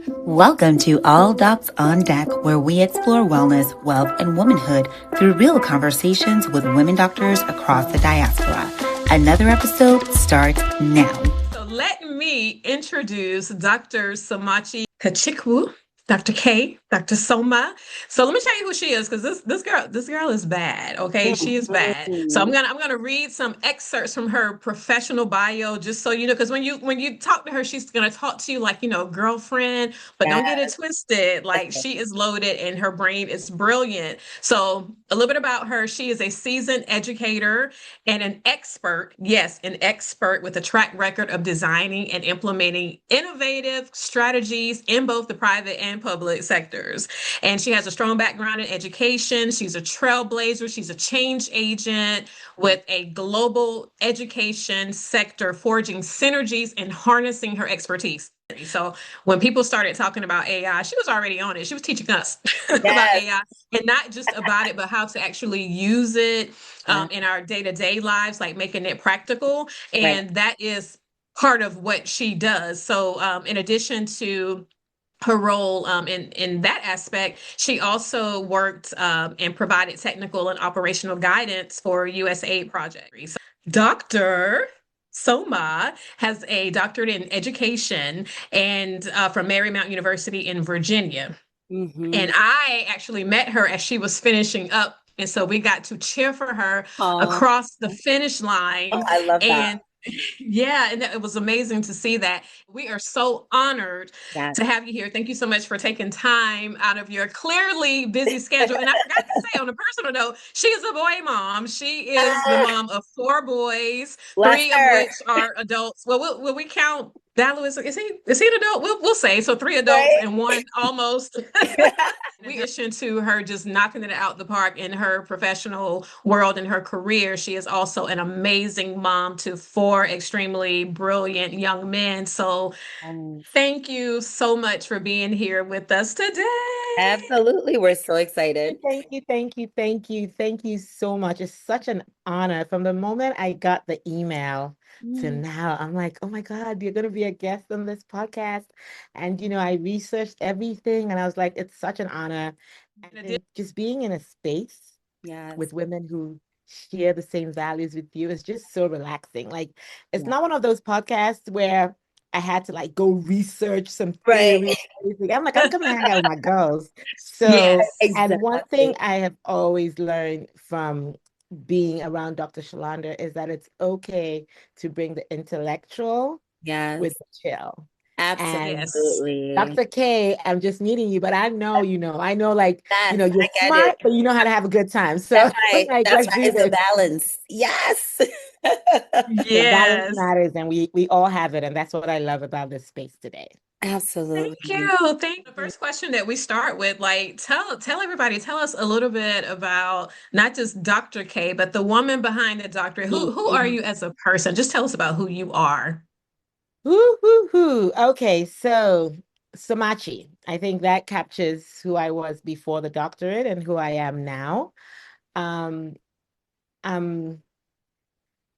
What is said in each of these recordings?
Welcome to All Docs on Deck, where we explore wellness, wealth, and womanhood through real conversations with women doctors across the diaspora. Another episode starts now. So let me introduce Dr. Somachi Kachikwu, Dr. K, Dr. Soma. So let me tell you who she is, because this girl is bad. Okay, she is bad. So I'm Mhm. gonna read some excerpts from her professional bio, just so you know, because when you talk to her, she's gonna talk to you like girlfriend, but don't get it Yes. twisted. Like, she is loaded and her brain is brilliant. So a little bit about her: she is a seasoned educator and an expert, yes, an expert with a track record of designing and implementing innovative strategies in both the private and public sectors. And she has a strong background in education. She's a trailblazer. She's a change agent with a global education sector, forging synergies and harnessing her expertise. So when people started talking about AI, she was already on it. She was teaching us about Yes. AI, and not just about it, but how to actually use it Yeah. in our day-to-day lives, like making it practical. Right. And that is part of what she does. So in addition to her role in that aspect, she also worked and provided technical and operational guidance for USAID projects. So Dr. Soma has a doctorate in education and from Marymount University in Virginia. Mm-hmm. And I actually met her as she was finishing up. And so we got to cheer for her Oh, across the finish line. I love that. And yeah, and it was amazing to see that. We are so honored Yes. to have you here. Thank you so much for taking time out of your clearly busy schedule. And I forgot to say, on a personal note, she is a boy mom. She is the Ah, mom of four boys, bless three of her. which are adults. Well, will we count Dalu? Is he an adult? We'll say so. Three adults Right? and one almost. In addition to her just knocking it out the park in her professional world and her career, she is also an amazing mom to four extremely brilliant young men. So Yes. thank you so much for being here with us today. Absolutely. We're so excited. Thank you, thank you, thank you, thank you so much. It's such an honor. From the moment I got the email to Mm. now, I'm like, oh my God, you're going to be a guest on this podcast. And, I researched everything and I was like, it's such an honor. And I think just being in a space Yes. with women who share the same values with you is just so relaxing. Like, it's Yeah. not one of those podcasts where I had to like go research some Right. theory. I'm like, I'm coming to hang out with my girls. So, Yes. and one thing Exactly. I have always learned from being around Dr. Shalanda is that it's okay to bring the intellectual with Yes. the chill. And Yes. Absolutely. Dr. K, I'm just meeting you, but I know, I know like, Yes, you're I get it. smart, but you know how to have a good time. That's So I'm right. like, That's let's right. do It's a this. balance. Yes. The balance Yes. matters and we all have it. And that's what I love about this space today. Thank Absolutely. you. The first question that we start with, like, tell everybody, tell us a little bit about not just Dr. K, but the woman behind the doctor. Who are Mhm. you as a person? Just tell us about who you are. Woo, hoo, hoo. Okay, so Somachi. I think that captures who I was before the doctorate and who I am now. Um, I'm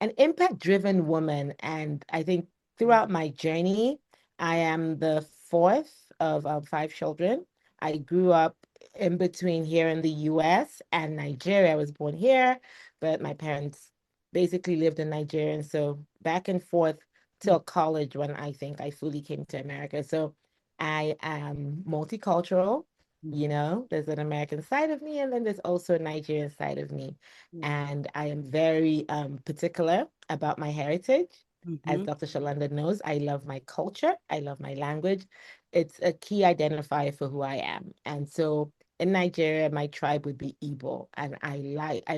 an impact-driven woman, and I think throughout my journey, I am the fourth of five children. I grew up in between here in the US and Nigeria. I was born here, but my parents basically lived in Nigeria, and so back and forth till college when I think I fully came to America. So I am multicultural. There's an American side of me, and then there's also a Nigerian side of me. And I am very particular about my heritage. As Mhm. Dr. Shalanda knows, I love my culture. I love my language. It's a key identifier for who I am. And so in Nigeria, my tribe would be Igbo. And I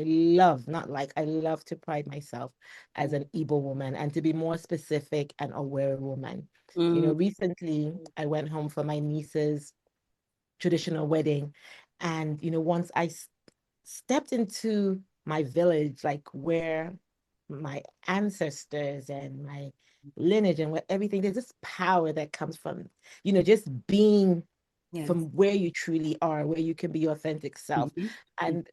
love to pride myself as an Igbo woman and to be more specific and aware woman. Mm. Recently I went home for my niece's traditional wedding. And, once stepped into my village, like where my ancestors and my lineage and what everything, there's this power that comes from, just being Yes. from where you truly are, where you can be your authentic self. Mhm. And,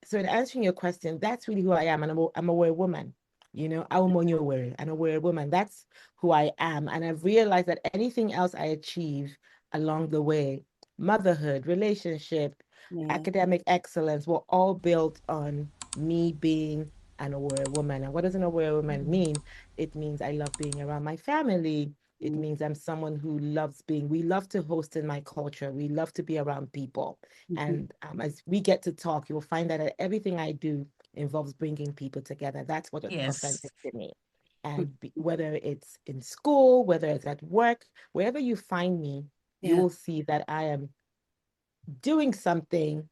so in answering your question, that's really who I am. And I'm a aware woman. I'm an aware woman. That's who I am. And I've realized that anything else I achieve along the way, motherhood, relationship, Yeah. academic excellence, were all built on me being an aware woman. And what does an aware woman mean? It means I love being around my family. It Mm-hmm. means I'm someone who loves we love to host in my culture. We love to be around people. And as we get to talk, you'll find that everything I do involves bringing people together. That's what is Yes. authentic to me. And whether it's in school, whether it's at work, wherever you find me, you Yeah. will see that I am doing something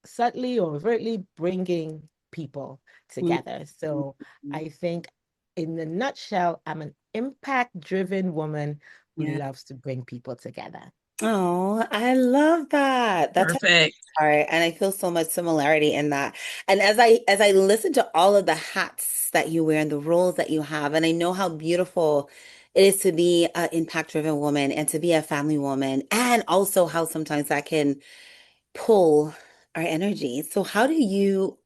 subtly or overtly bringing people together. So Mm-hmm. I think, in a nutshell, I'm an impact driven woman who Yeah. loves to bring people together. Oh, I love that. That's Perfect. heart, and I feel so much similarity in that. And as I listen to all of the hats that you wear and the roles that you have, and I know how beautiful it is to be an impact-driven woman and to be a family woman, and also how sometimes that can pull our energy. So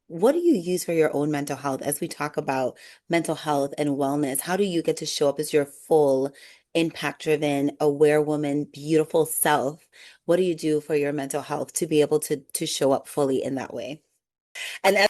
what do you use for your own mental health as we talk about mental health and wellness? How do you get to show up as your full impact-driven, aware woman, beautiful self? What do you do for your mental health to be able to show up fully in that way? And as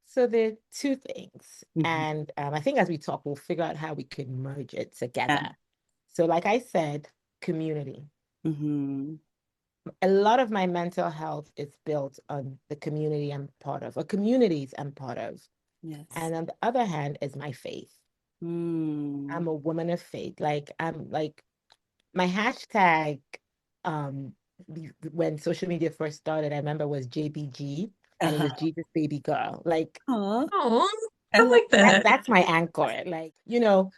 So there are two things. Mhm. And I think as we talk, we'll figure out how we can merge it Yeah. together. So, like I said, community. Hmm. A lot of my mental health is built on the community I'm part of, or communities I'm part of. Yes. And on the other hand is my faith. Mm. I'm a woman of faith. Like I'm like my hashtag um when social media first started, I remember was JBG, and it Uh-huh. was Jesus baby girl. Like Aw, Oh, I I love like that. that's my anchor. Like,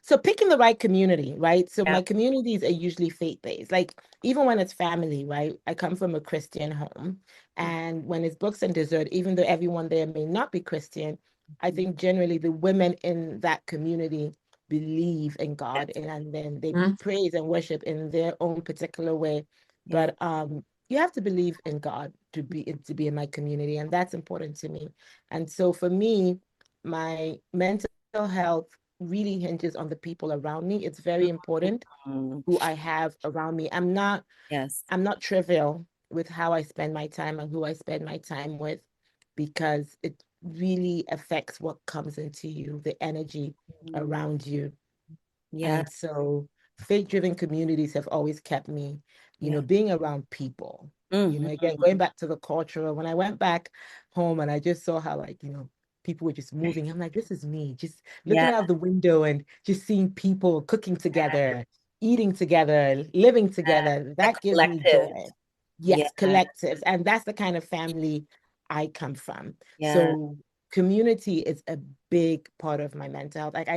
so picking the right community, right? So that. my communities are usually faith-based. Like even when it's family, right? I come from a Christian home. And when it's books and dessert, even though everyone there may not be Christian, I Mhm. think generally the women in that community believe in God, Yes. and then they Mm, praise and worship in their own particular way. Yeah. But you have to believe in God to be in my community, and that's important to me. And so for me, my mental health really hinges on the people around me. It's very important Mhm. who I have around me. Yes. I'm not trivial with how I spend my time and who I spend my time with, because it really affects what comes into you, the energy Mm. around you. Yeah. And so faith-driven communities have always kept me, Yeah. being around people. Hmm. Again, going back to the cultural, when I went back home and I just saw how, like, people were just moving, I'm like, this is me, just looking Yeah. out of the window and just seeing people cooking together, eating together, living together. The That gives me collective. joy. Yeah. Yes, collectives. And that's the kind of family I come from. Yeah. So community is a big part of my mental health. Like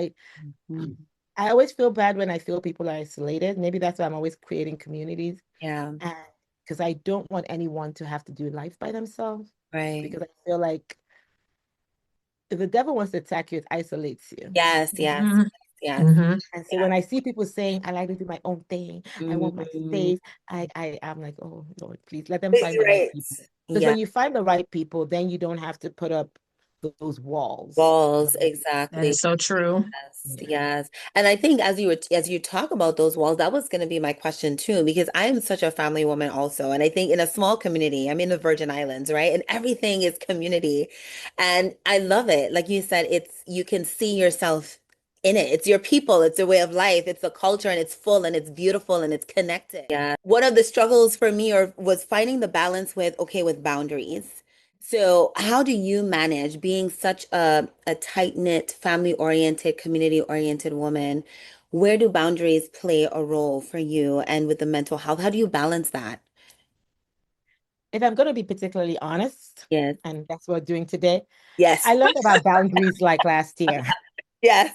Mhm. I always feel bad when I feel people are isolated. Maybe that's why I'm always creating communities. Yeah. And because I don't want anyone to have to do life by themselves, Right. because I feel like if the devil wants to attack you, it isolates you. Yes. Yes. mhm, Yes. mhm. And so Yes. when I see people saying, I like to do my own thing, I want my Mhm. space, I'm like, oh Lord, please let them find the right Right. people. Because Yeah. when you find the right people, then you don't have to put up those walls. Walls. Right? That Exactly. is so true. Yes, Yeah. yes. And I think as you talk about those walls, that was going to be my question too, because I am such a family woman also. And I think in a small community, I'm in the Virgin Islands, right? And everything is community. And I love it. Like you said, you can see yourself in it. It's your people, it's a way of life, it's a culture, and it's full and it's beautiful and it's connected. Yeah. One of the struggles for me was finding the balance with boundaries. So, how do you manage being such a tight-knit, family-oriented, community-oriented woman? Where do boundaries play a role for you and with the mental health? How do you balance that? If I'm going to be particularly honest, Yes. and that's what we're doing today, Yes. I learned about boundaries like last year. Yes.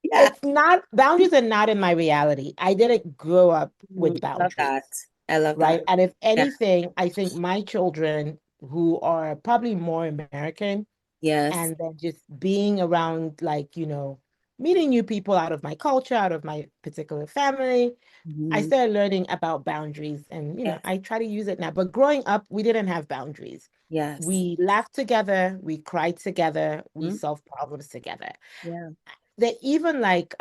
Yeah. It's not, boundaries are not in my reality. I didn't grow up with Love boundaries, that. I love that. right? And if Yeah. anything, I think my children who are probably more American, Yes. and then just being around, like, meeting new people out of my culture, out of my particular family, I Mhm. started learning about boundaries, and Yes. I try to use it now. But growing up, we didn't have boundaries. Yes. We laughed together, we cried together, we Mhm. solved problems together. Yeah. There even like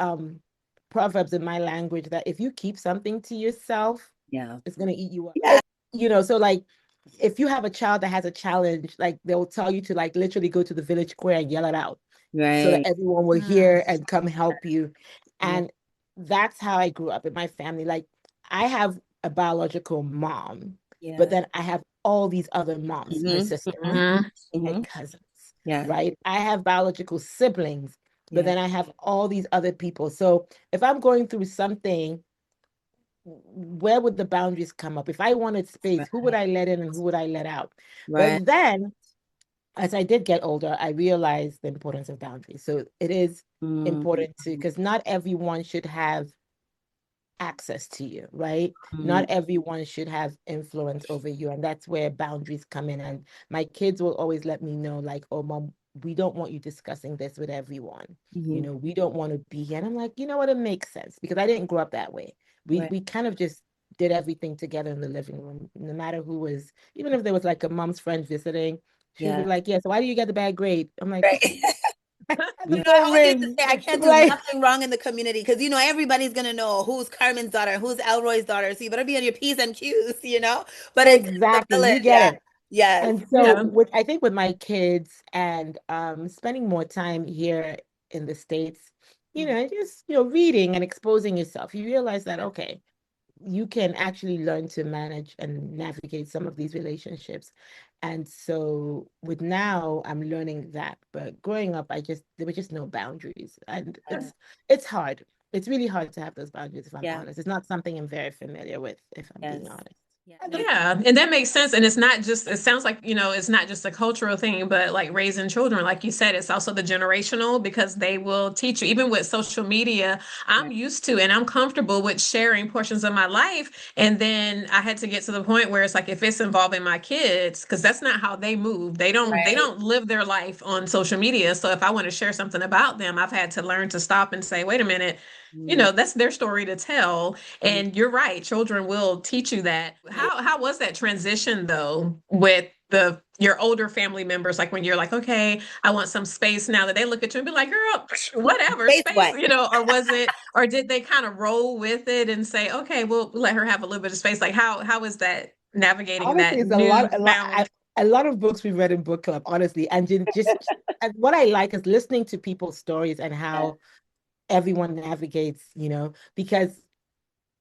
proverbs in my language that if you keep something to yourself, Yeah. it's gonna eat you up. Yeah. So like if you have a child that has a challenge, like they'll tell you to like literally go to the village square and yell it out so that Right. everyone will hear and come help you. Yeah. And that's how I grew up in my family. Like I have a biological mom, but Yeah. then I have all these other moms, my Mhm. sisters, Mhm. my Mhm. cousins, Yeah. right? I have biological siblings, but Yeah. then I have all these other people. So if I'm going through something, where would the boundaries come up? If I wanted space, who would Right. I let in and who would I let out? Right. But then as I did get older, I realized the importance of boundaries. So it is Mhm. important to, because not everyone should have access to you, right? Mhm. Not everyone should have influence over you. And that's where boundaries come in. And my kids will always let me know, like, oh, mom, we don't want you discussing this with everyone. Mhm. We don't want to be here. And I'm like, you know what? It makes sense because I didn't grow up that way. We Right. we kind of just did everything together in the living room, no matter who was, even if there was like a mom's friend visiting, she would be Yeah. like, yeah, so why do you get the bad grade? I'm like, Right. the You know, I phone always used to ring. say I can't do Like, nothing wrong in the community because everybody's gonna know who's Carmen's daughter, who's Elroy's daughter. So you better be on your P's and Q's. But it's the exactly, village, you get yeah. it. Yes. And Yes. so Yeah. I think with my kids and spending more time here in the States, Mhm. just reading and exposing yourself, you realize that okay, you can actually learn to manage and navigate some of these relationships. And so with now, I'm learning that. But growing up, there were just no boundaries. And Yeah. it's hard. It's really hard to have those boundaries, if I'm Yeah. honest. It's not something I'm very familiar with, if I'm being Yes. honest. Yeah. I No. think Yeah, and that makes sense. And it's not just, it sounds like, it's not just a cultural thing, but like raising children, like you said, it's also the generational because they will teach you, even with social media. I'm Right. used to and I'm comfortable with sharing portions of my life. And then I had to get to the point where it's like if it's involving my kids, because that's not how they move. They Right. don't live their life on social media. So if I want to share something about them, I've had to learn to stop and say, wait a minute, Mhm. that's their story to tell. Mhm. And you're right, children will teach you that. How was that transition though with the your older family members? Like when you're like, okay, I want some space now, that they look at you and be like, girl, whatever, Space space, what? or was it, or did they kind of roll with it and say, okay, we'll let her have a little bit of space? Like how is that navigating honestly, that it's newfound? a lot of books we've read in book club, honestly, and just and what I like is listening to people's stories and Yeah. how everyone navigates, because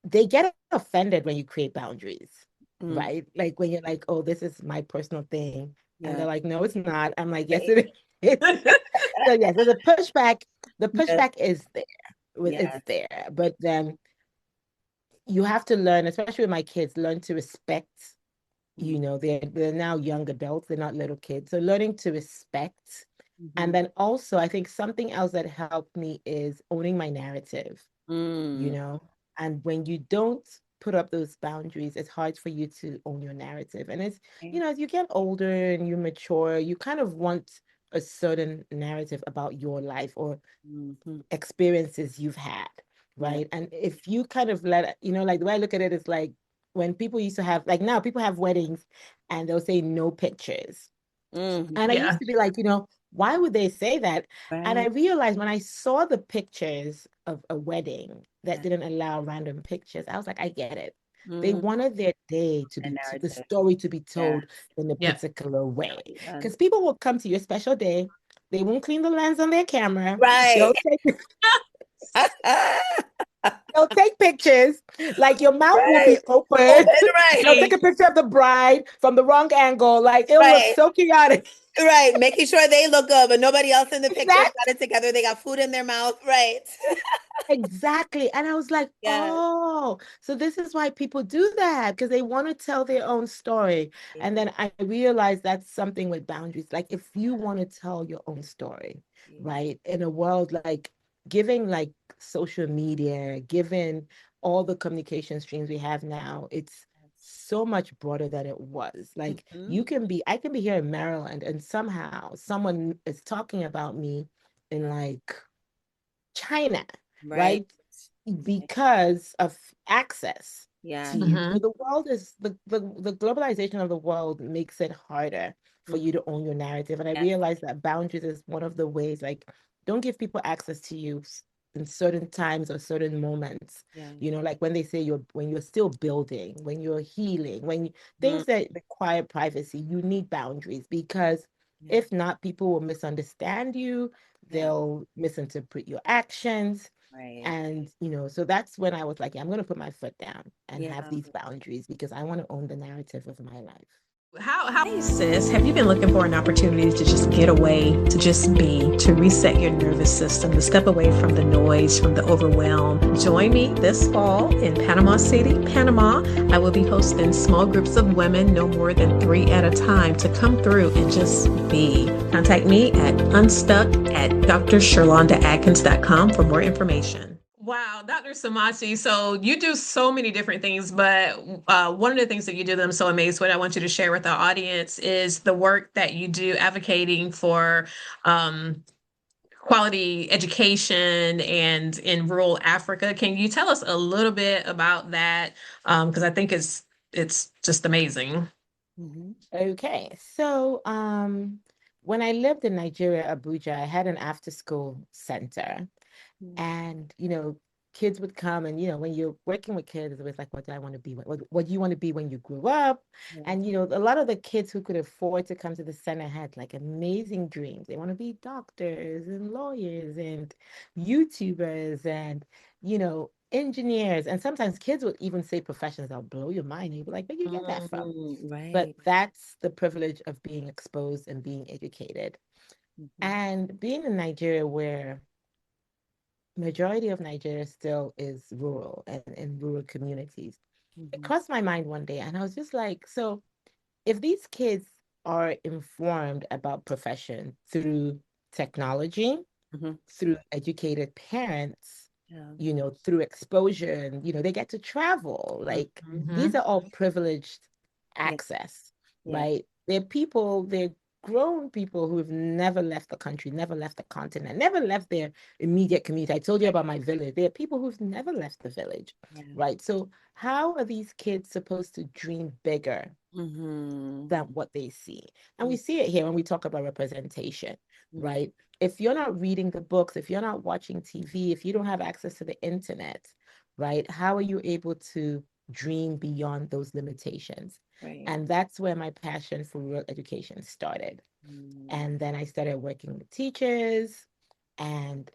they get offended when you create boundaries, Mm. right? Like when you're like, oh, this is my personal thing, and Yeah. they're like, no, it's not. I'm like, yes, Right. it is. So yeah, so the Yes. pushback is there, it's Yes. there, but then you have to learn, especially with my kids, learn to respect. Mhm. They're now young adults, they're not little kids, so learning to respect. And Mhm. then also I think something else that helped me is owning my narrative, you Mm. know and when you don't put up those boundaries, it's hard for you to own your narrative. And it's Okay. as you get older and you mature, you kind of want a certain narrative about your life or Mhm. experiences you've had, Yeah. right? And if you kind of like the way I look at it is like when people used to have, like now people have weddings and they'll say no pictures. Mhm. And I used Yeah. to be like, why would they say that? And I Right. realized when I saw the pictures of a wedding that Yeah. didn't allow random pictures, I was like, I get it. They Mm. wanted their day to A be, the narrative. story to be Yeah. told in a Yeah. particular way. Really done. Because people will come to your special day, they won't clean the lens on their camera, Right. they'll take pictures, like your mouth will Right. be open. Open. Right. They'll take a picture of the bride from the wrong angle, like it'll look Right. so chaotic. Right. Making sure they look good, but nobody else in the picture got Exactly. it together. They got food in their mouth. Right. Exactly. And I was like, Yes. oh, so this is why people do that, because they want to tell their own story. And then I realized that's something with boundaries. Like if you want to tell your own story, right, in a world like giving like social media, given all the communication streams we have now, it's so much broader than it was. Like I can be here in Maryland and somehow someone is talking about me in like China, Right. right? Because of access Yeah. to you. So Mm-hmm. the world is the globalization of the world makes it harder for you to own your narrative. And I Yes. realize that boundaries is one of the ways, like, don't give people access to you in certain times or certain moments. Yeah. You know, like when they say when you're still building, when you're healing, Mm, things that require privacy, you need boundaries because yeah. if not, people will misunderstand you, Yeah. they'll misinterpret your actions. Right. And, so that's when I was like, yeah, I'm going to put my foot down and Yeah. have these boundaries because I want to own the narrative of my life. Hey sis, have you been looking for an opportunity to just get away, to just be, to reset your nervous system, to step away from the noise, from the overwhelm? Join me this fall in Panama City, Panama. I will be hosting small groups of women, no more than 3 at a time, to come through and just be. Contact me at unstuck@drsherlondaatkins.com for more information. Wow, Dr. Somachi. So you do so many different things, but one of the things that you do that I'm so amazed with, I want you to share with our audience is the work that you do advocating for um, quality education and in rural Africa. Can you tell us a little bit about that? Because I think it's just amazing. Okay. So, when I lived in Nigeria, Abuja, I had an after school center. And, kids would come and, when you're working with kids, it's always like, what do I want to be? What do you want to be when you grow up? Yeah. And, a lot of the kids who could afford to come to the center had like amazing dreams. They want to be doctors and lawyers and YouTubers and, engineers. And sometimes kids would even say professions that'll blow your mind. And you'd be like, where you get that from? But Right. that's the privilege of being exposed and being educated. And being in Nigeria where majority of Nigeria still is rural and in rural communities. It crossed my mind one day and I was just like, so if these kids are informed about profession through technology, through educated parents, Yeah. through exposure and, they get to travel. Like these Mhm. are all privileged Yeah. access, Yeah. right? They're grown people who have never left the country, never left the continent, never left their immediate community. I told you about my village. There are people who've never left the village, Yeah. right? So how are these kids supposed to dream bigger than what they see? And we see it here when we talk about representation, right? If you're not reading the books, if you're not watching TV, if you don't have access to the internet, right, how are you able to dream beyond those limitations? Right. And that's where my passion for rural education started. And then I started working with teachers and,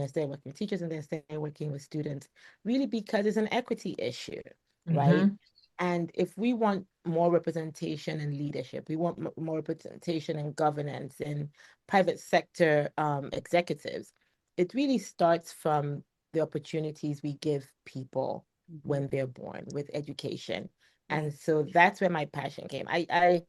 started working with teachers and then started working with students, really because it's an equity issue, right? Mhm. And if we want more representation in leadership, we want more representation in governance and private sector executives, it really starts from the opportunities we give people when they're born with education. Right. And so that's where my passion came. I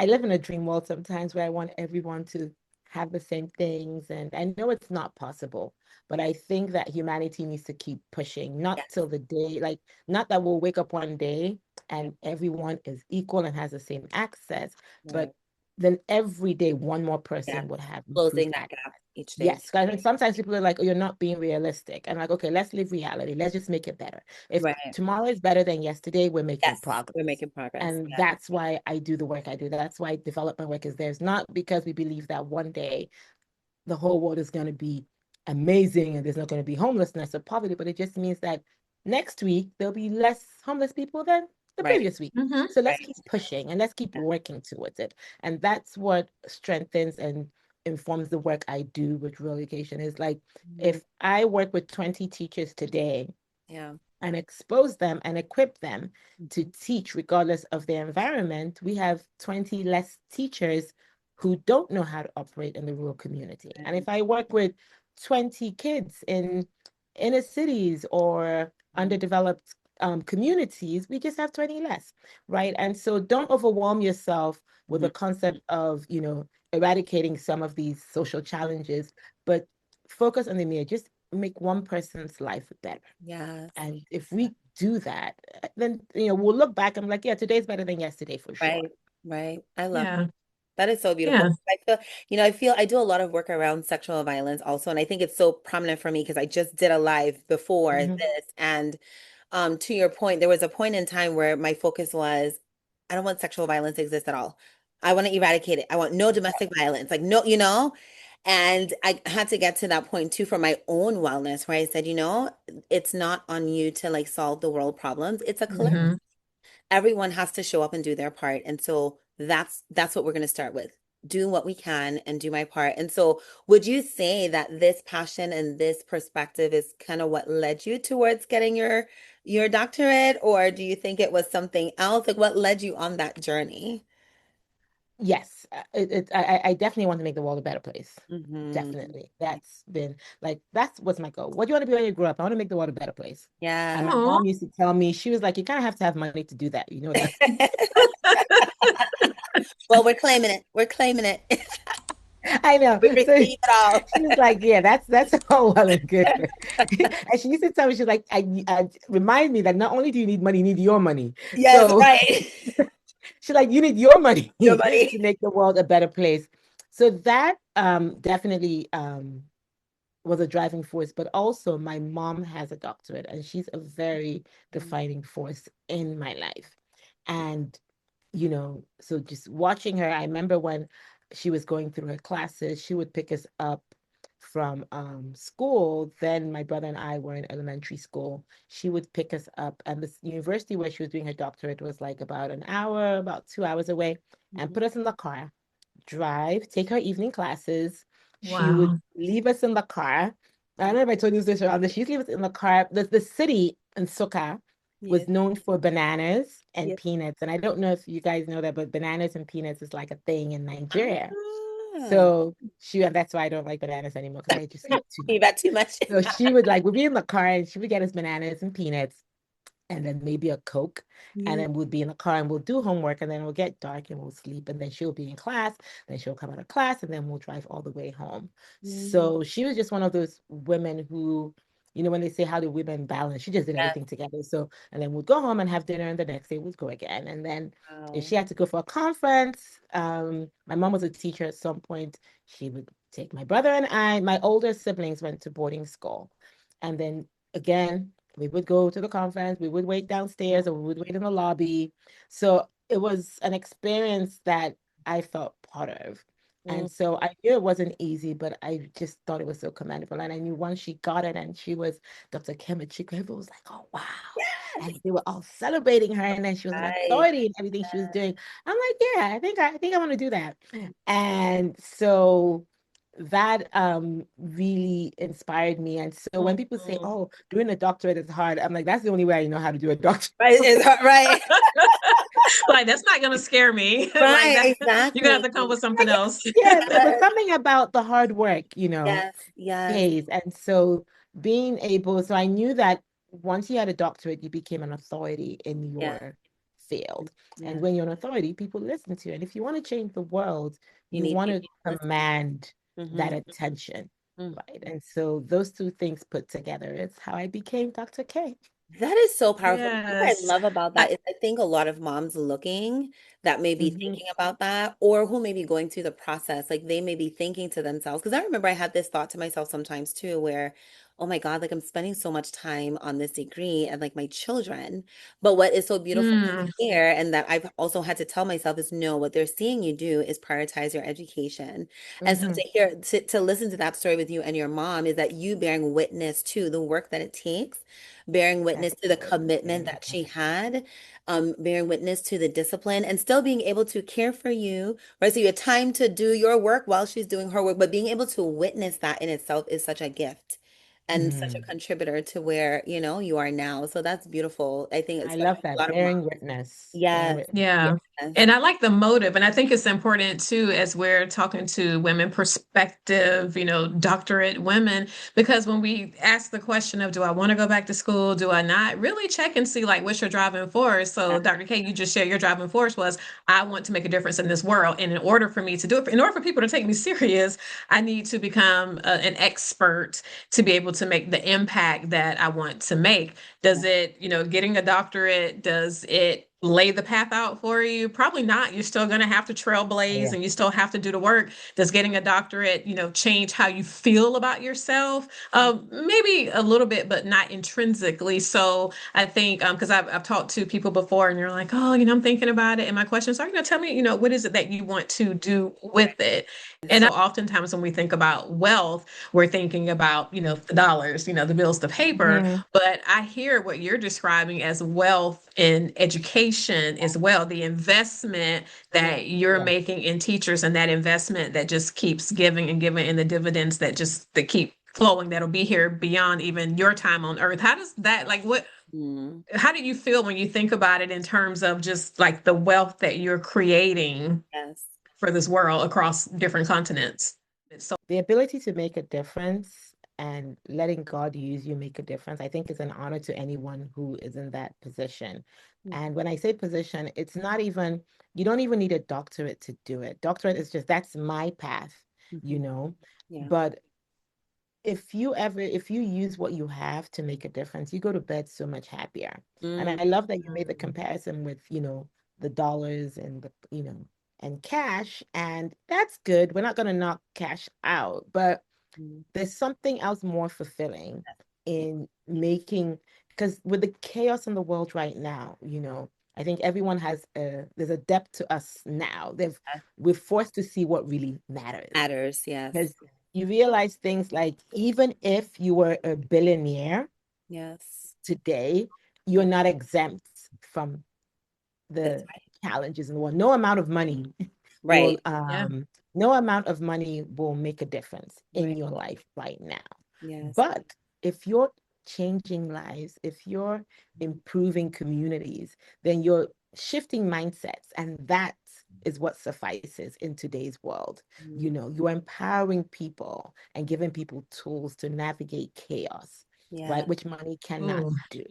live in a dream world sometimes where I want everyone to have the same things. And I know it's not possible, but I think that humanity needs to keep pushing, not Yes. till the day, like, not that we'll wake up one day Yeah. and everyone is equal and has the same access, Right. but then every day one more Yeah. person would have Closing improved that access. gap each day. Yes, guys, and sometimes people are like, oh, you're not being realistic. And like, okay, let's live reality. Let's just make it better. If Right. tomorrow is better than yesterday, we're making Yes. progress. We're making progress. And Yeah. that's why I do the work I do. That's why development work is there. It's not because we believe that one day the whole world is going to be amazing and there's not going to be homelessness or poverty, but it just means that next week there'll be less homeless people than the Right. previous week. Mhm. So let's Right. keep pushing and let's keep Yeah. working towards it. And that's what strengthens and informs the work I do with rural education. Is like if I work with 20 teachers today Yeah. and expose them and equip them to teach regardless of their environment, we have 20 less teachers who don't know how to operate in the rural community. And if I work with 20 kids in inner cities or underdeveloped communities, we just have 20 less, right? And so don't overwhelm yourself with the concept of, eradicating some of these social challenges, but focus on the mirror. Just make one person's life better. Yes. And if we do that, then, we'll look back and I'm like, yeah, today's better than yesterday for sure. Right, right. I love Yeah. that is so Yeah. beautiful. I do a lot of work around sexual violence also, and I think it's so prominent for me because I just did a live before Hmm. this, and to your point, there was a point in time where my focus was, I don't want sexual violence to exist at all. I want to eradicate it. I want no domestic violence, like no, and I had to get to that point too for my own wellness, where I said, it's not on you to like solve the world problems. It's a collective. Hmm. Everyone has to show up and do their part. And so that's what we're going to start with. Do what we can and do my part. And so would you say that this passion and this perspective is kind of what led you towards getting your doctorate, or do you think it was something else? Like what led you on that journey? Yes, I definitely want to make the world a better place. Hmm. Definitely. That's what's my goal. What do you want to be when you grow up? I want to make the world a better place. And Yeah. my Oh. mom used to tell me, she was like, you kind of have to have money to do that. You know that. Well, we're claiming it. We're claiming it. I know. We So receive it all. she was like, yeah, that's all well and good. And she used to tell me, she's like, I remind me that not only do you need money, you need your money. Yes, So right. she's like, you need your money Your to money. make the world a better place. So that definitely was a driving force, but also my mom has a doctorate and she's a very defining force in my life. And, so just watching her, I remember when she was going through her classes, she would pick us up from school. Then my brother and I were in elementary school. She would pick us up, and the university where she was doing her doctorate was like about an hour, about 2 hours away, and Mhm. put us in the car, drive, take her evening classes. She would Wow. leave us in the car. I don't know if I told you this around this. She'd leave us in the car. The city in Sukkah was Yes, known for bananas and yes. peanuts. And I don't know if you guys know that, but bananas and peanuts is like a thing in Nigeria. Ah, So and that's why I don't like bananas anymore because I just eat too you much. got too much. So we'd be in the car and she would get us bananas and peanuts and then maybe a Coke. And Yeah. then we'll be in the car and we'll do homework and then it'll get dark and we'll sleep. And then she'll be in class. Then she'll come out of class and then we'll drive all the way home. Mm, So she was just one of those women who, when they say how do women balance, she just did yes. everything together. So, and then we'd go home and have dinner and the next day we'd go again. And then if Wow. she had to go for a conference, my mom was a teacher at some point, she would take my brother and my older siblings went to boarding school. And then again, we would go to the conference, we would wait downstairs or we would wait in the lobby. So it was an experience that I felt part of. Mm, And so I knew it wasn't easy, but I just thought it was so commendable. And I knew once she got it and she was Dr. Kachikwu, everyone was like, oh, wow. yes. And they were all celebrating her. And then she was an Right. authority in everything she was doing. I'm like, yeah, I think I want to do that. And so that really inspired me. And so when people say, Mhm. oh, doing a doctorate is hard, I'm like, that's the only way I know how to do a doctorate. Right. Right. Like that's not gonna scare me. Like Right. that, you're gonna have Exactly. to come with something else. Yes, but Yes. something about the hard work, Yes. Yes. pays. And so so I knew that once you had a doctorate, you became an authority in Yes. your field. And Yes. when you're an authority, people listen to you. And if you want to change the world, You you need want to people to listen. command that Hmm. attention, Hmm. right? And so those two things put together is how I became Dr. K. That is so powerful. What I Yes. love about I, that is I think a lot of moms looking that may be Mhm. thinking about that or who may be going through the process, like they may be thinking to themselves, because I remember I had this thought to myself sometimes too, where, oh my God, like I'm spending so much time on this degree and like my children. But what is so beautiful mm, here, and that I've also had to tell myself is no, what they're seeing you do is prioritize your education. And so Mhm. to listen to that story with you and your mom is that you bearing witness to the work that it takes, bearing That's witness to the very commitment that she important. had, bearing witness to the discipline, and still being able to care for you, right? So you had time to do your work while she's doing her work, but being able to witness that in itself is such a gift and such a Mhm. contributor to where, you are now. So that's beautiful. I think I especially love a that. lot of moms. Bearing witness. Bearing Yes, witness. yeah. yes, And I like the motive. And I think it's important too, as we're talking to women, prospective, doctorate women, because when we ask the question of, do I want to go back to school? Do I not? Really check and see like what's your driving force. So Dr. K, you just shared your driving force was, I want to make a difference in this world. And in order for me to do it, in order for people to take me serious, I need to become an expert to be able to make the impact that I want to make. Does it, getting a doctorate, does it lay the path out for you? Probably not. You're still going to have to trailblaze and you still have to do the work. Does getting a doctorate, change how you feel about yourself? Maybe a little bit, but not intrinsically. So I think, because I've talked to people before and you're like, oh, I'm thinking about it. And my questions are, tell me, what is it that you want to do with it? And oftentimes when we think about wealth, we're thinking about, the dollars, the bills, the paper. Mhm. But I hear what you're describing as wealth in education as well, the investment that you're making in teachers and that investment that just keeps giving and giving and the dividends that keep flowing, that'll be here beyond even your time on earth. How does that, how do you feel when you think about it in terms of just like the wealth that you're creating for this world across different continents? So The ability to make a difference and letting God use you make a difference, I think is an honor to anyone who is in that position. And when I say position, it's not even, you don't even need a doctorate to do it. Doctorate is just, that's my path, But if you use what you have to make a difference, you go to bed so much happier. And I love that you made the comparison with, the dollars and and cash, and that's good. We're not going to knock cash out, but there's something else more fulfilling in making, because with the chaos in the world right now, I think everyone there's a depth to us now. We're forced to see what really matters. Yes. Because you realize things like, even if you were a billionaire today, you're not exempt from the challenges in the world. No amount of money will no amount of money will make a difference in your life right now. But if you're changing lives, if you're improving communities, then you're shifting mindsets, and that is what suffices in today's world. You're empowering people and giving people tools to navigate chaos, right? Which money cannot do.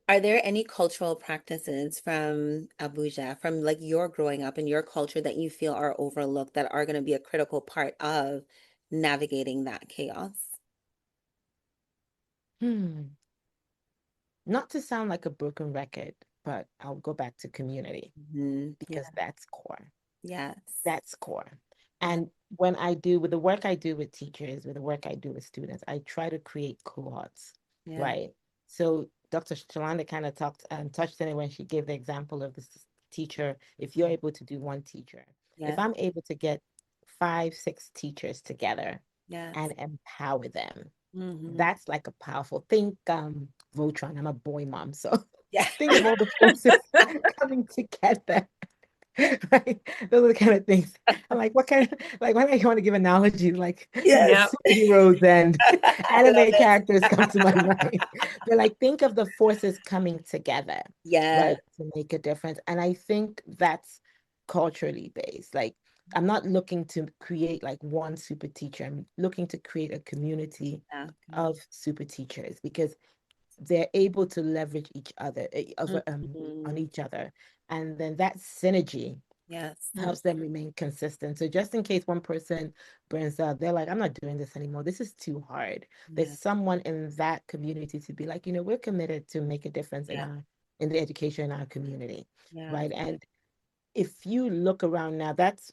Are there any cultural practices from Abuja, from like your growing up and your culture, that you feel are overlooked, that are going to be a critical part of navigating that chaos? Not to sound like a broken record, but I'll go back to community, because that's core. Yes. That's core. And when I do, with the work I do with teachers, with the work I do with students, I try to create cohorts, right? So Dr. Shalanda kind of touched on it when she gave the example of this teacher. If you're able to do one teacher, if I'm able to get 5, 6 teachers together and empower them, that's like a powerful thing. Voltron, I'm a boy mom, so think of all the forces coming together. Right? Those are the kind of things. I'm like, what kind of, like, when I want to give analogies, like superheroes and anime characters come to my mind. But like, think of the forces coming together, right, to make a difference. And I think that's culturally based. Like, I'm not looking to create like one super teacher. I'm looking to create a community of super teachers, because they're able to leverage each other on each other, and then that synergy helps them remain consistent. So just in case one person burns out, they're like, I'm not doing this anymore, this is too hard. There's someone in that community to be like, we're committed to make a difference in the education in our community, right? And if you look around now, that's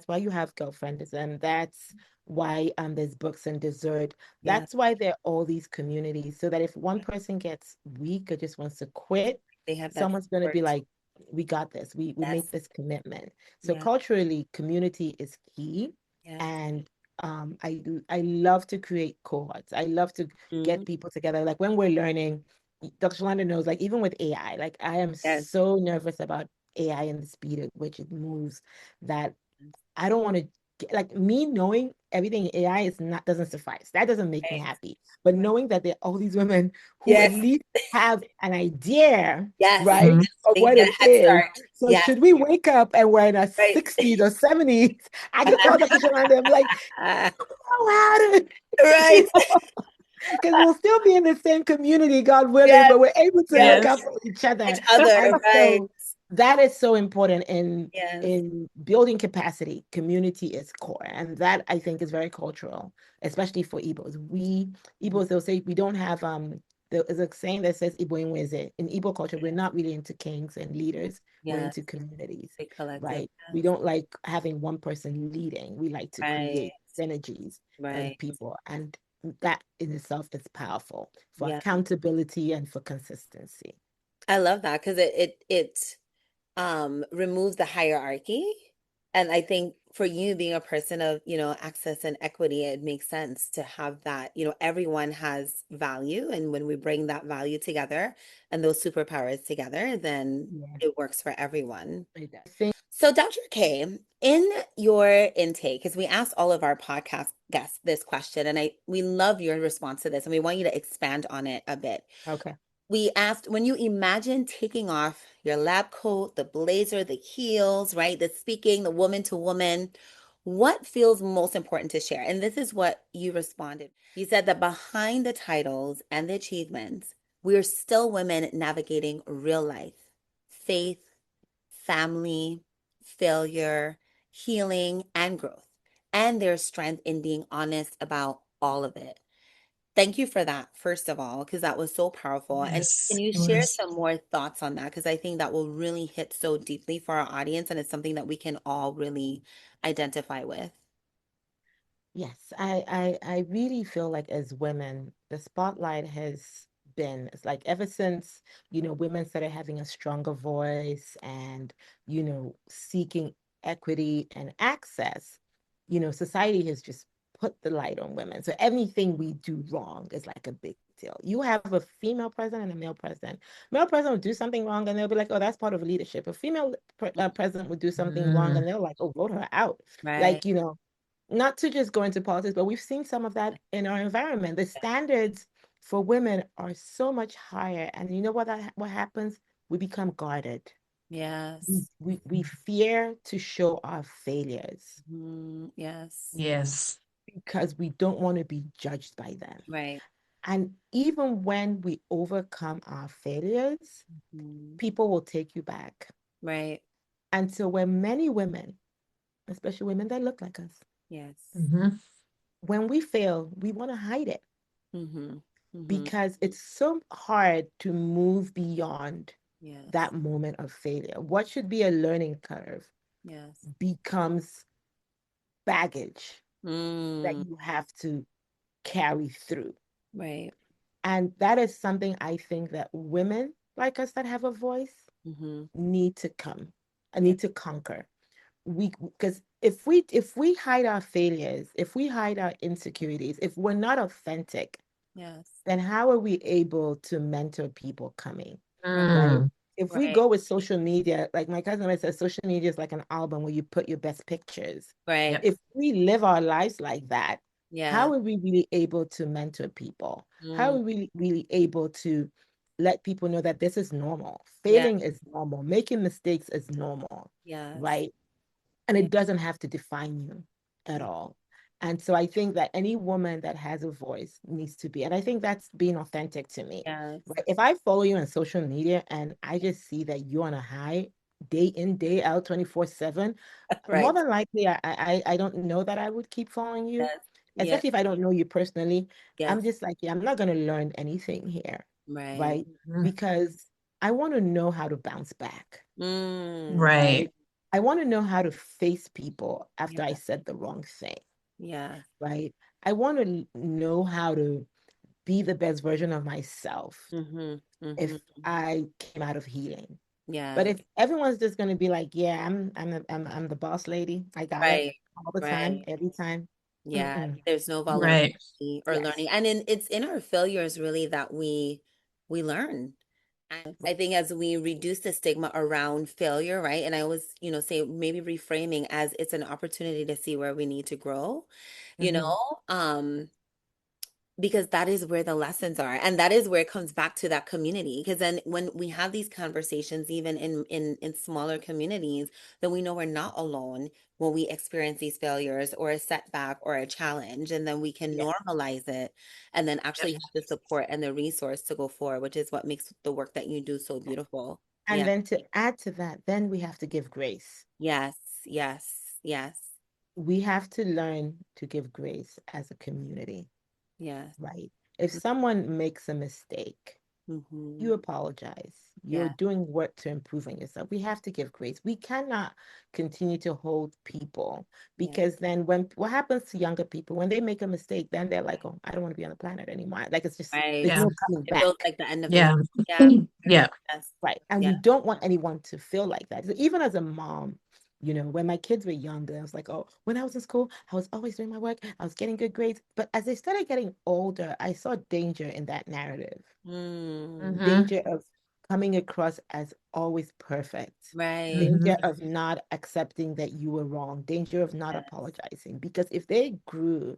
why you have girlfriends, and that's why there's books and dessert. That's why there are all these communities, so that if one person gets weak or just wants to quit, someone's going to be like, we got this. We make this commitment. So culturally, community is key. And I love to create cohorts. I love to get people together. Like when we're learning, Dr. Shalanda knows, like even with AI, like I am so nervous about AI and the speed at which it moves, that I don't want to like, me knowing everything in AI doesn't suffice. That doesn't make me happy. But knowing that there are all these women who at least have an idea, right, of what it is. So should we wake up and we're in our 60s or 70s, I can call Dr. Shalanda and be like, I don't know how to, right? Because we'll still be in the same community, God willing, but we're able to look up for each other. Right. that is so important in Yes. building capacity. Community is core, and that I think is very cultural, especially for Igbos. Igbos, they'll say we don't have there is a saying that says Igbo Nweze. In Igbo culture, we're not really into kings and leaders. We're Yes. into communities, Big collective. right? We Yes. don't like having one person leading. We like to Right. create synergies and Right. people, and that in itself is powerful for Yeah. accountability and for consistency. I love that because it removes the hierarchy. And I think for you being a person of, access and equity, it makes sense to have that, everyone has value. And when we bring that value together and those superpowers together, then Yeah. it works for everyone. I think So, Dr. K, in your intake, because we asked all of our podcast guests this question, and we love your response to this, and we want you to expand on it a bit. okay. We asked, when you imagine taking off your lab coat, the blazer, the heels, right? The speaking, the woman to woman, what feels most important to share? And this is what you responded. You said that behind the titles and the achievements, we're still women navigating real life, faith, family, failure, healing, and growth. And there's strength in being honest about all of it. Thank you for that, first of all, because that was so powerful. And Yes, can you it share was. some more thoughts on that? Because I think that will really hit so deeply for our audience, and it's something that we can all really identify with. Yes, I really feel like as women, the spotlight has been, it's like ever since, women started having a stronger voice and, seeking equity and access, society has just put the light on women. So anything we do wrong is like a big deal. You have a female president and a male president. Male president would do something wrong and they'll be like, oh, that's part of leadership. A female president would do something wrong and Mm, they're like, oh, vote her out. Right. Like, not to just go into politics, but we've seen some of that in our environment. The standards for women are so much higher. And you know what happens? We become guarded. We, Yes. we, we fear to show our failures Yes. yes. because we don't want to be judged by them. Right. And even when we overcome our failures, Mhm. people will take you back. Right. And so when many women, especially women that look like us, Yes. Hmm. when we fail, we want to hide it Mm-hmm. Mm-hmm. because it's so hard to move beyond Yes. that moment of failure. What should be a learning curve Yes. becomes baggage that Mm. you have to carry through. Right. And that is something I think that women like us that have a voice Mm-hmm. need to come, Yeah. need to conquer. Because if we hide our failures, if we hide our insecurities, if we're not authentic, Yes. then how are we able to mentor people coming, Right. right? Mm, If we Right. go with social media, like my cousin always says, social media is like an album where you put your best pictures. Right. yep. If we live our lives like that, Yeah. how are we really able to mentor people? How Mm. are we really able to let people know that this is normal? Yeah. Failing is normal, making mistakes is normal, Yes. right? And Yeah. it doesn't have to define you at Yeah. all. And so I think that any woman that has a voice needs to be, and I think that's being authentic to me, Yes. right? If I follow you on social media and I just see that you're on a high day in, day out, 24/7, more Right. than likely, I don't know that I would keep following you, Yes. Yeah. especially if I don't know you personally. Yes. I'm just like, yeah, I'm not going to learn anything here, Right. right? Mhm. Because I want to know how to bounce back, Mm. Right. right? I want to know how to face people after I Yeah. said the wrong thing, Yes. right? I want to know how to be the best version of myself Mm-hmm. Mm-hmm. if I came out of healing. But Yes. if everyone's just going to be like, yeah, I'm the boss lady, I got it Right. all the time, Right. every time. Yeah. Mm-mm. There's no Right. vulnerability or Yes. learning. And it's in our failures really that we learn. And I think as we reduce the stigma around failure, right? And I always, say maybe reframing as it's an opportunity to see where we need to grow, you Mm-hmm. know, because that is where the lessons are, and that is where it comes back to that community, because then when we have these conversations even in smaller communities, then we know we're not alone when we experience these failures or a setback or a challenge, and then we can Yeah. normalize it and then Yep. actually have the support and the resource to go forward, which is what makes the work that you do so beautiful. And then to add to that, then we have to give grace. Yes, yes, yes. We have to learn to give grace as a community, Yes. right? If someone makes a mistake, you apologize. You're doing work to improve on yourself. We have to give grace. We cannot continue to hold people, because then what happens to younger people when they make a mistake, then they're like, oh, I don't want to be on the planet anymore. Like, it's just Right. there's no coming It feels back. like the end of the Yeah. road. Yeah. Yeah. Yes. Right. And we don't want anyone to feel like that. So even as a mom, when my kids were younger, I was like, oh, when I was in school, I was always doing my work. I was getting good grades. But as they started getting older, I saw danger in that narrative. Danger of coming across as always perfect. Right. Danger of not accepting that you were wrong. Danger of not apologizing. Because if they grew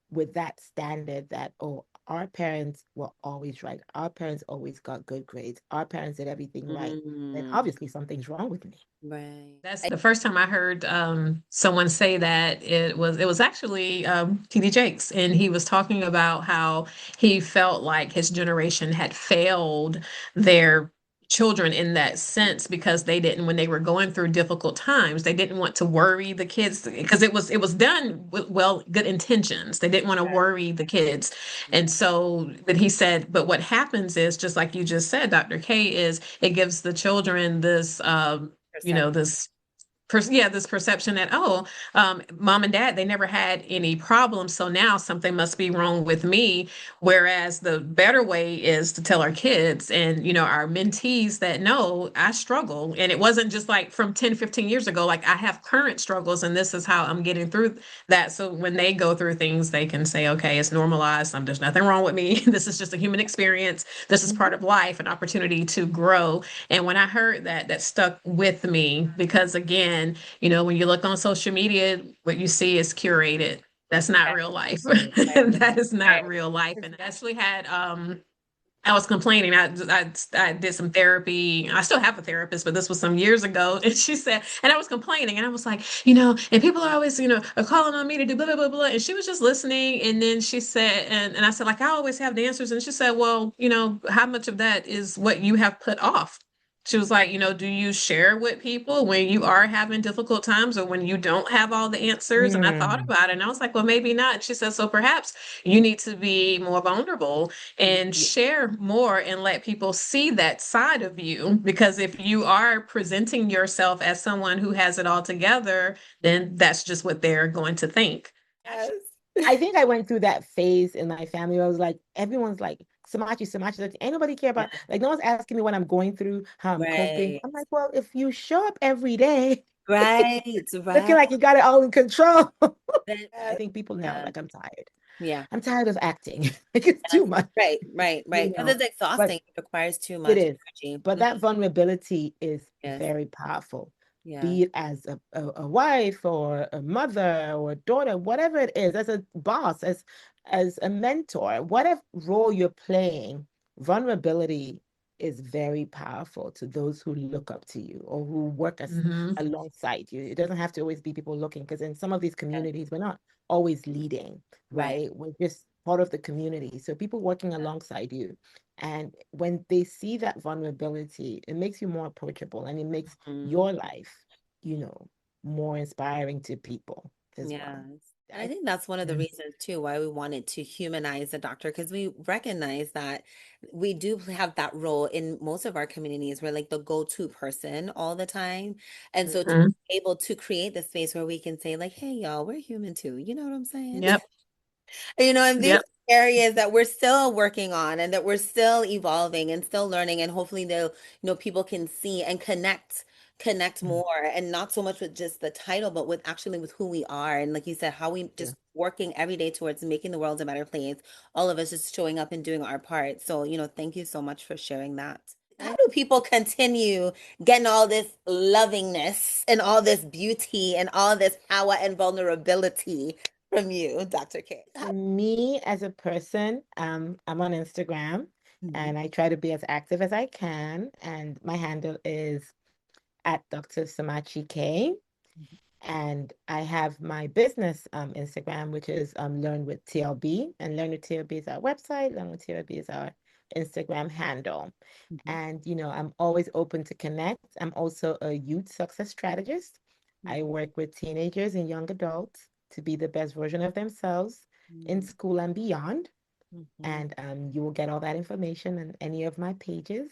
with that standard that, oh, our parents were always right, our parents always got good grades, our parents did everything right, then obviously something's wrong with me. Right. That's the first time I heard someone say that. It was actually TD Jakes, and he was talking about how he felt like his generation had failed their children in that sense, because they didn't, when they were going through difficult times, they didn't want to worry the kids, because it was done with good intentions. They didn't want to worry the kids. And so, but he said, but what happens is, just like you just said, Dr. K, is it gives the children this this this perception that, oh, mom and dad, they never had any problems, so now something must be wrong with me. Whereas the better way is to tell our kids and our mentees that, no, I struggle, and it wasn't just like from 10, 15 years ago. Like, I have current struggles, and this is how I'm getting through that. So when they go through things, they can say, okay, it's normalized. There's nothing wrong with me. This is just a human experience. This is part of life, an opportunity to grow. And when I heard that, that stuck with me, because again, when you look on social media, what you see is curated. That's not real life. That is not real life. And I actually had I was complaining. I did some therapy. I still have a therapist, but this was some years ago. And she said, and I was complaining, and I was like, and people are always, are calling on me to do blah, blah, blah, blah. And she was just listening. And then she said, and I said, like, I always have the answers. And she said, well, how much of that is what you have put off? She was like, do you share with people when you are having difficult times, or when you don't have all the answers? And I thought about it, and I was like, well, maybe not. She said, so perhaps you need to be more vulnerable and share more, and let people see that side of you. Because if you are presenting yourself as someone who has it all together, then that's just what they're going to think. Yes. I think I went through that phase in my family where I was like, everyone's like, Somachi, like, ain't nobody care about, like, no one's asking me what I'm going through, how I'm coping. I'm like, well, if you show up every day, looking like you got it all in control. I think people know, like, I'm tired. Yeah. I'm tired of acting. Like, it's too much. Right. Because it's exhausting. It requires too much it is energy. But that vulnerability is very powerful. Be it as a wife, or a mother, or a daughter, whatever it is, as a boss, as a mentor, whatever role you're playing, vulnerability is very powerful to those who look up to you or who work alongside you. It doesn't have to always be people looking, because in some of these communities, we're not always leading, right? We're just part of the community. So people working alongside you. And when they see that vulnerability, it makes you more approachable, and it makes your life, more inspiring to people as well. And I think that's one of the reasons too why we wanted to humanize the doctor, because we recognize that we do have that role in most of our communities. We're like the go-to person all the time. And so to be able to create the space where we can say, like, hey, y'all, we're human too. You know what I'm saying? Yep. And these areas that we're still working on, and that we're still evolving and still learning, and hopefully people can see and connect more, and not so much with just the title, but with actually with who we are. And like you said, how we just working every day towards making the world a better place. All of us just showing up and doing our part. So, thank you so much for sharing that. How do people continue getting all this lovingness and all this beauty and all this power and vulnerability from you, Dr. K? For me as a person, I'm on Instagram, and I try to be as active as I can. And my handle is at Dr. Somachi K. And I have my business Instagram, which is Learn with TLB. And Learn with TLB is our website. Learn with TLB is our Instagram handle. Mhm. And, I'm always open to connect. I'm also a youth success strategist. I work with teenagers and young adults to be the best version of themselves in school and beyond. Mhm. And you will get all that information on any of my pages.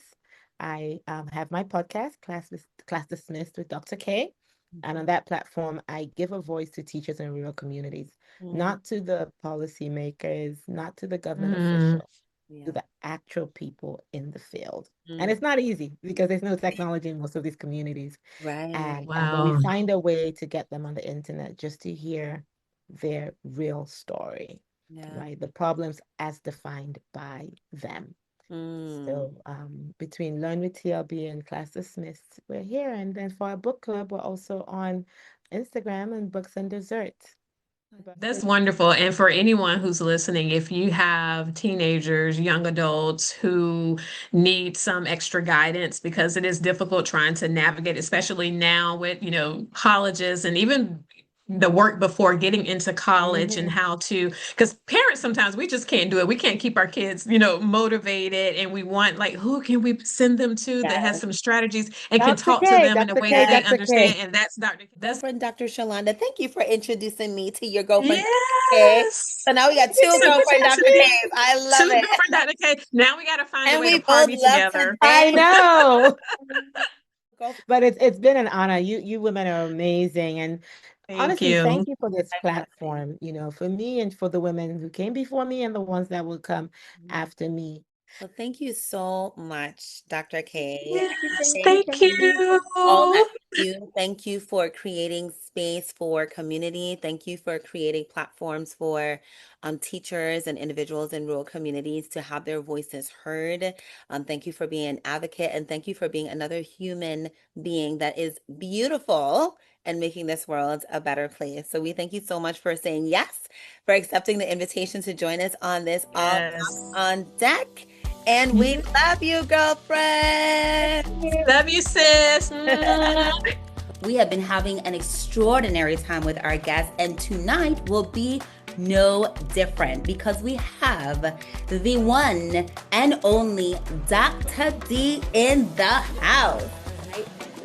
I have my podcast, Class Dismissed with Dr. K. And on Mhm. that platform, I give a voice to teachers in rural communities, Mhm. not to the policymakers, not to the government Mm, officials, to Yeah. the actual people in the field. And Mm. it's not easy because there's no technology in most of these communities. Right. But we wow. find a way to get them on the internet just to hear their real story, Yeah. right? The problems as defined by them. Mm. So between Learn with TLB and Class Dismissed, we're here. And then for our book club, we're also on Instagram and Books and Desserts. That's wonderful. And for anyone who's listening, if you have teenagers, young adults who need some extra guidance because it is difficult trying to navigate, especially now with, colleges and even the work before getting into college and Mhm. how to, because parents sometimes we just can't do it. We can't keep our kids, motivated, and we want like who can we send them to that has Yes. some strategies and can Dr. talk to K, them in a Dr. way K, that they Yes. Dr. understand. K. And that's Dr. That's Girlfriend, Dr. Shalonda, thank you for introducing me to your girlfriend, Dr. K. yes. So now we got two girlfriend Dr. K's. I love Two it. different Dr. K. Now we got to find a And way to we both party love to together. I dance. know. Girlfriend. But it's been an honor. You women are amazing. And Thank honestly, you. thank you for this Blessing. platform, for me and for the women who came before me and the ones that will come after me. Well, thank you so much, Dr. K. Thank you, thank you, Yes, thank thank you. All that you. you do. Thank you for creating space for community. Thank you for creating platforms for teachers and individuals in rural communities to have their voices heard. Thank you for being an advocate, and thank you for being another human being that is beautiful and making this world a better place. So we thank you so much for saying yes, for accepting the invitation to join us on this All Yes. on Deck. And we love you, girlfriend. Love you, sis. We have been having an extraordinary time with our guests, and tonight will be no different because we have the one and only Dr. D in the house.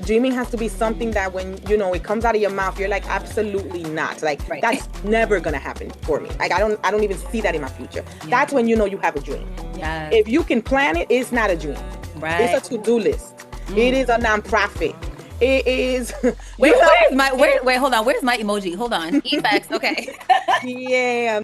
Dreaming has to be something that when it comes out of your mouth, you're like, absolutely not. Like Right. that's never gonna happen for me. Like I don't even see that in my future. That's when you know you have a dream. Yes. If you can plan it, it's not a dream. Right. It's a to-do list. It is a nonprofit. It is. Wait, hold on. Where's my emoji? Hold on. Effects. Okay. Yeah.